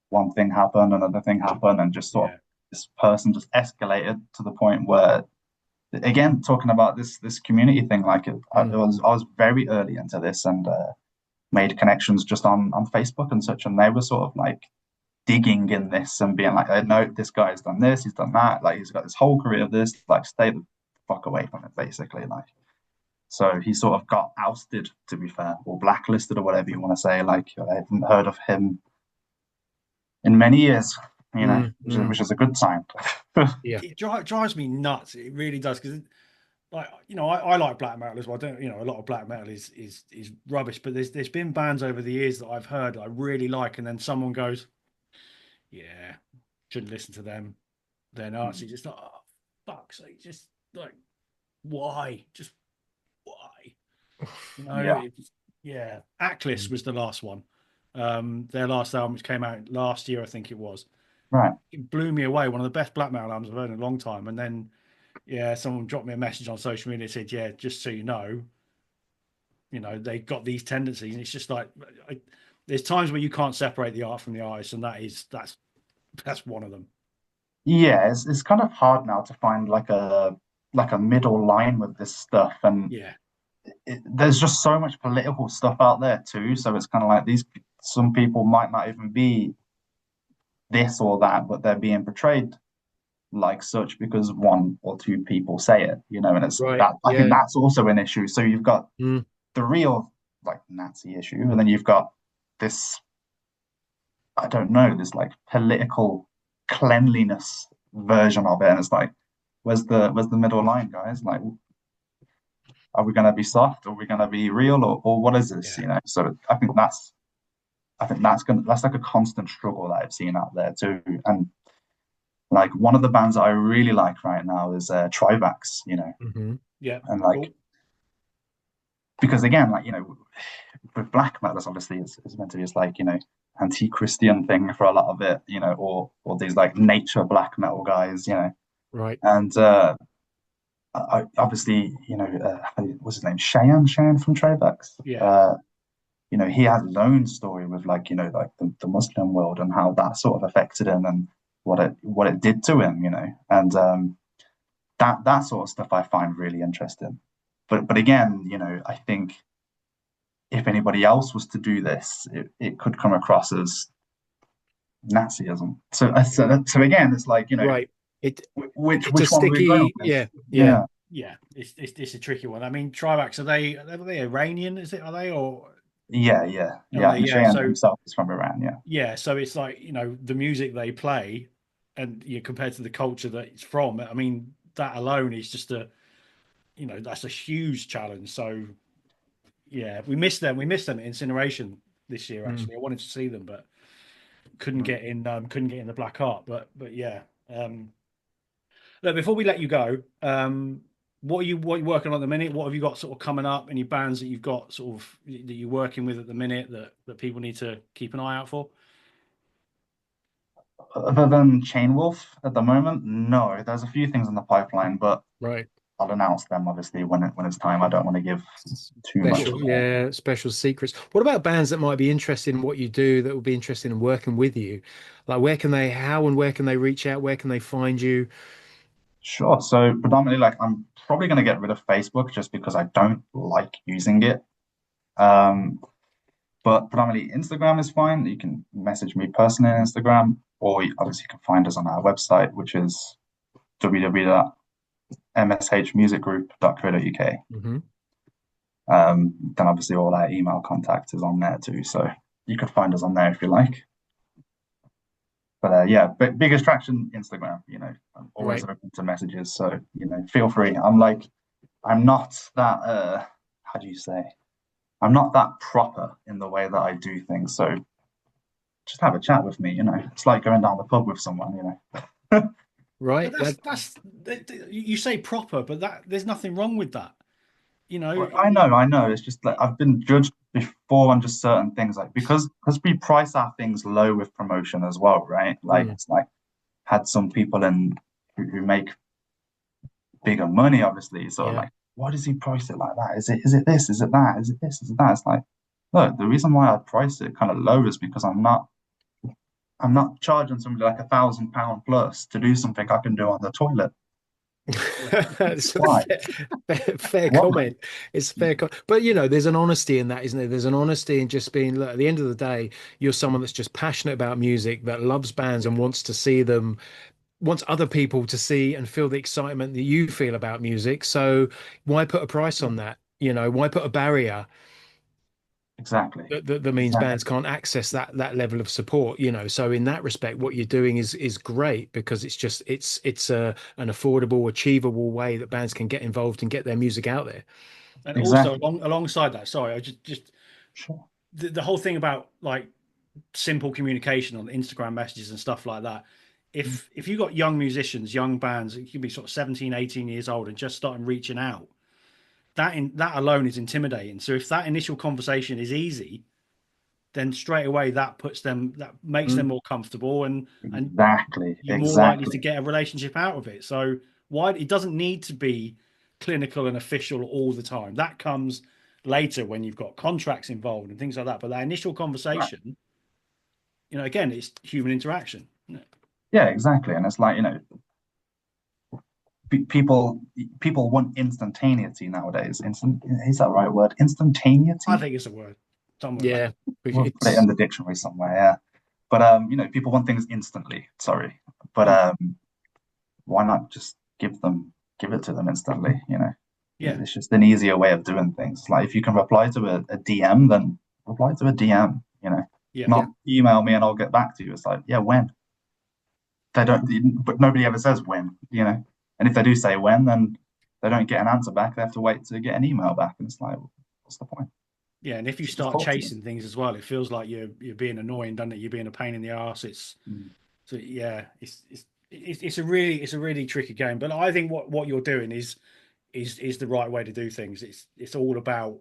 one thing happened, another thing happened, and just sort of yeah, this person just escalated to the point where, again, talking about this community thing, like Mm. I was very early into this and made connections just on Facebook and such, and they were sort of like digging in this and being like, I know this guy's done this, he's done that, like he's got this whole career of this, like stay the fuck away from it, basically, like. So he sort of got ousted, to be fair, or blacklisted, or whatever you want to say. Like I haven't heard of him in many years, Mm. Mm. which is a good sign. Yeah. it drives me nuts. It really does, because like I like black metal as well. I don't a lot of black metal is rubbish, but there's been bands over the years that I've heard that I really like, and then someone goes, yeah, shouldn't listen to them. They're Nazi. Just like, oh, fuck's sake, just like why? Just why? Yeah, Yeah. Atlas Mm. was the last one. Their last album, which came out last year, I think it was. right. It blew me away. One of the best black metal albums I've heard in a long time. And then, yeah, someone dropped me a message on social media and said, yeah, just so they got these tendencies. And it's just like, there's times where you can't separate the art from the artist, and that's one of them. Yeah, it's kind of hard now to find like a middle line with this stuff, and Yeah, there's just so much political stuff out there too. So it's kind of like some people might not even be this or that, but they're being portrayed like such because one or two people say it, and it's Right. that I think Yeah. that's also an issue. So you've got Mm. the real like Nazi issue, and then you've got this I don't know, this like political cleanliness version of it, and it's like, where's the middle line, guys? Like, are we going to be soft? Are we going to be real? Or what is this? Yeah. You know. So I think that's like a constant struggle that I've seen out there too. And like one of the bands that I really like right now is Trivax. You know, Hmm. Yeah. and like Cool. because again, like with black metal, obviously it's meant to be this like anti-Christian thing for a lot of it. You know, or these like nature black metal guys. You know, Right. and obviously, what's his name? Cheyenne from Trivax. Yeah. He has his own story with like, like the Muslim world and how that sort of affected him and what it did to him, and that sort of stuff I find really interesting. But again, I think if anybody else was to do this, it could come across as Nazism. So again, it's like, Right. It it's a which one are we going sticky, with? yeah, yeah. Yeah. Yeah. It's a tricky one. I mean, Trivax, are they Iranian? Is it? Are they or Yeah, yeah, are yeah. they? And Yeah. Cheyenne So himself is from Iran, yeah. yeah. So it's like the music they play, and compared to the culture that it's from. I mean, that alone is just that's a huge challenge. So yeah, we missed them. We missed them at Incineration this year. Mm. Actually, I wanted to see them, but couldn't Mm. get in. Couldn't get in the Black Art. But yeah. Look, before we let you go, what are you working on at the minute? What have you got sort of coming up? Any bands that you've got sort of that you're working with at the minute that people need to keep an eye out for? Other than Chain Wolf at the moment, no. There's a few things in the pipeline, but Right. I'll announce them obviously when it's time. I don't want to give too much Special, away. yeah, special secrets. What about bands that might be interested in what you do, that would be interested in working with you? Like how and where can they reach out? Where can they find you? Sure. So predominantly, like I'm probably going to get rid of Facebook just because I don't like using it. Um, but predominantly Instagram is fine. You can message me personally on Instagram, or obviously you can find us on our website, which is www.mshmusicgroup.co.uk. Hmm. Then obviously all our email contact is on there too, so you could find us on there if you like. But yeah, biggest traction Instagram. I'm always Right. open to messages, so feel free. I'm not that how do you say? I'm not that proper in the way that I do things. So just have a chat with me. It's like going down the pub with someone. Right. But you say proper, but that there's nothing wrong with that. You know, Well, I know. It's just like I've been judged before on just certain things, like because we price our things low with promotion as well, right? Like Mm. it's like had some people in who make bigger money, obviously. So Yeah. like, why does he price it like that? Is it this? Is it that? Is it this? Is it that? It's like, look, the reason why I price it kind of low is because I'm not charging somebody like £1,000 plus to do something I can do on the toilet. It's a Why? fair What? comment. It's fair, but there's an honesty in that, isn't there? There's an honesty in just being, look, at the end of the day, you're someone that's just passionate about music, that loves bands and wants to see them, wants other people to see and feel the excitement that you feel about music. So why put a price on that? Why put a barrier Exactly. that means Exactly. bands can't access that level of support? So in that respect, what you're doing is great, because it's an affordable, achievable way that bands can get involved and get their music out there. and also Exactly. alongside that, sorry, I just Sure. the whole thing about like simple communication on Instagram messages and stuff like that. If you got young musicians, young bands, it could be sort of 17, 18 years old and just starting reaching out, that alone is intimidating. So if that initial conversation is easy, then straight away that makes them Mm. more comfortable, and Exactly. you're more likely to Exactly. get a relationship out of it. So why it doesn't need to be clinical and official all the time. That comes later when you've got contracts involved and things like that. But that initial Right. conversation, again, it's human interaction, isn't it? Yeah, exactly. And it's like, people want instantaneity nowadays. Is that the right word? I Instantaneity? think it's a word somewhere like Yeah, We'll put it in it's the dictionary somewhere, yeah. But people want things instantly. Sorry. But that. why not just give it to them instantly, Yeah, It's just an easier way of doing things. Like if you can reply to a DM, then reply to a DM. Yeah. not email me and I'll get back to you. It's like, yeah, when? They don't, but nobody ever says when, you know. And if they do say when, then they don't get an answer back. They have to wait to get an email back, and it's like, what's the point? Yeah, and if you Just start talk to me. chasing things as well, it feels like you're being annoying, doesn't it? You're being a pain in the ass. It's Mm. so yeah, it's a really tricky game. But I think what you're doing is the right way to do things. It's all about,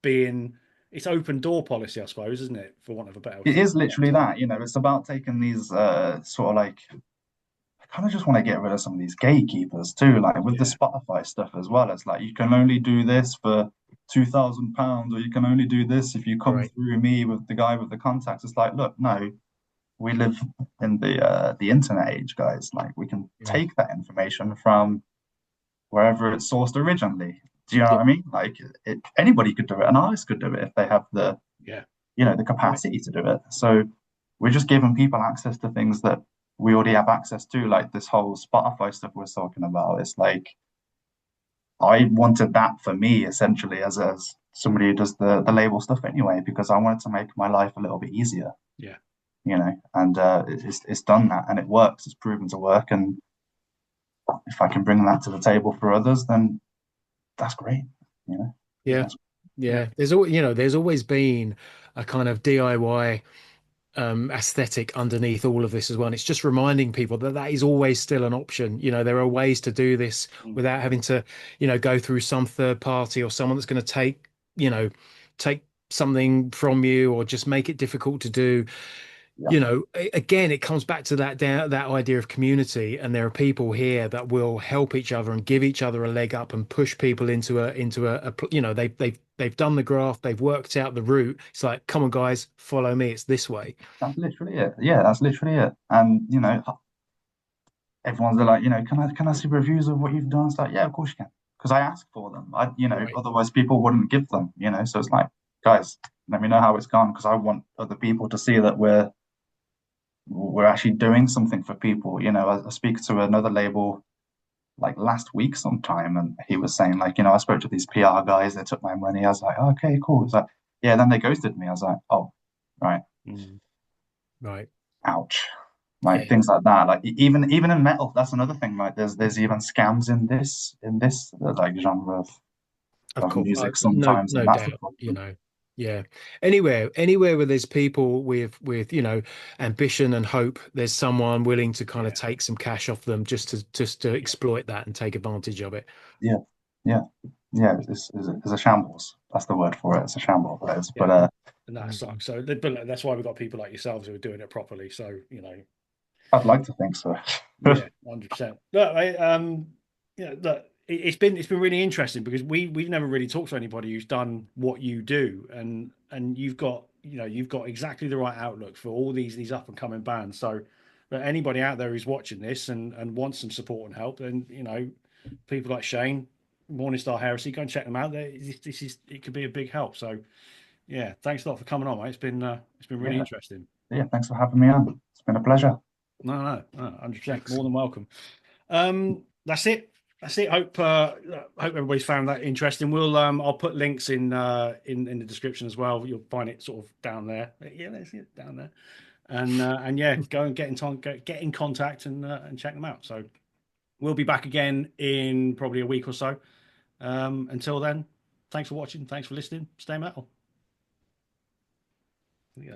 being it's open door policy, I suppose, isn't it? For want of a better It is literally term. that, you know. It's about taking these sort of like I kind of just want to get rid of some of these gatekeepers too, like with the Yeah, Spotify stuff as well. It's like you can only do this for £2,000, or you can only do this if you come Right. through me with the guy with the contacts. It's like, look, no, we live in the internet age, guys. Like we can Yeah. take that information from wherever it's sourced originally. Do you know Yeah. what I mean? Like anybody could do it. An artist could do it if they have the yeah, the capacity to do it. So we're just giving people access to things that we already have access to, like this whole Spotify stuff we're talking about. It's like I wanted that for me essentially as somebody who does the label stuff anyway, because I wanted to make my life a little bit easier, yeah. and it's done that and it works. It's proven to work, and if I can bring that to the table for others, then that's great. You know, Yeah. that's, Yeah. Yeah. There's always been a kind of DIY aesthetic underneath all of this as well. And it's just reminding people that that is always still an option. There are ways to do this Mm. without having to, go through some third party or someone that's going to you know, take something from you or just make it difficult to do. yeah, Again, it comes back to that idea of community, and there are people here that will help each other and give each other a leg up and push people into they've done the graph, they've worked out the route. It's like, come on, guys, follow me. It's this way. that's literally it. Yeah, that's literally it. And everyone's like, can I see reviews of what you've done? It's like, yeah, of course you can, because I asked for them. Right. Otherwise people wouldn't give them. So it's like, guys, let me know how it's gone, because I want other people to see that we're actually doing something for people. I speak to another label like last week sometime, and he was saying like, I spoke to these PR guys, they took my money. I was like, oh, okay, cool. It's like, yeah, then they ghosted me. I was like, oh, right, Mm. Right. ouch. Like Yeah. things like that. Like even in metal, that's another thing. Like there's even scams in this like genre Of of course. music No, sometimes, and no that's the doubt, problem. Yeah. Anywhere where there's people with, ambition and hope, there's someone willing to kind of Yeah. take some cash off them just to Yeah. exploit that and take advantage of it. Yeah, yeah, yeah. It's a shambles. That's the word for it. It's a shambles. That is. Yeah. But And that Mhm. sucks. So, but that's why we've got people like yourselves who are doing it properly. So, I'd like to think so. yeah, 100%. Look, look, it's been really interesting because we've never really talked to anybody who's done what you do, and you've got exactly the right outlook for all these up and coming bands. So, but anybody out there who's watching this and wants some support and help, then people like Shane, Morning Star Heresy, go and check them out. It could be a big help. So, yeah, thanks a lot for coming on, mate. It's been really Yeah, interesting. yeah. Thanks for having me on. It's been a pleasure. No, 100%, Thanks. more than welcome. That's it. That's it. Hope everybody's found that interesting. I'll put links in the description as well. You'll find it sort of down there. Yeah, that's it down there. And yeah, go and get in contact and check them out. So we'll be back again in probably a week or so. Until then, thanks for watching. Thanks for listening. Stay metal. Yeah,